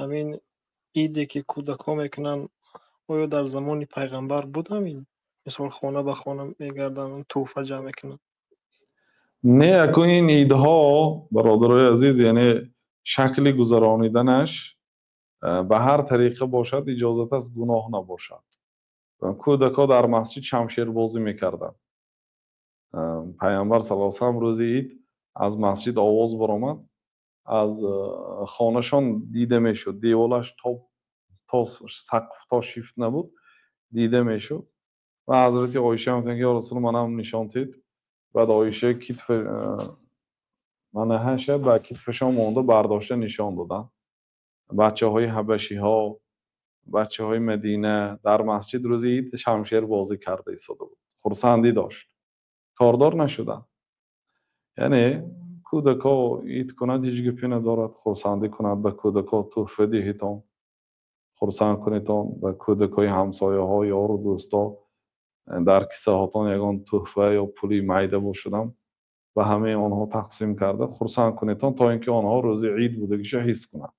همین ایدی که کودک‌ها میکنن آیا در زمان پیغمبر بود همین؟ مثال خانه به خانه میگردن تحفه جمع میکنن. نه اکو این ایدها برادرای عزیز یعنی شکلی گذرانیدنش به هر طریقه باشد اجازت است گناه نباشد. کودک‌ها در مسجد شمشیر بازی میکردند. پیامبر صلی الله علیه و سلم روزی عید از مسجد آواز برآمد، از خانهشان دیده میشد، دیوالش تا سقف تا شیفت نبود دیده میشد و حضرت عایشه میگن یا رسول منم نشان دید. بعد عایشه کتف من با کتفشان مونده برداشته نشان دادن. بچه های حبشی ها، بچه های مدینه در مسجد روزی عید شمشیر بازی کرده ایستاده بود، خرسندی داشت، کاردار نشدن. یعنی کودکا عید کند هیچ گپی ندارد، خرسندی کند، به کودکا تحفه دهیتان، خرسند کنیتان، به کودکای همسایه ها یار و دوستا در کیسه هاتان یگان تحفه یا پولی میده باشدم و همه آنها تقسیم کرده خرسند کنیتان تا اینکه آنها روز عید بودگیش حس کنند.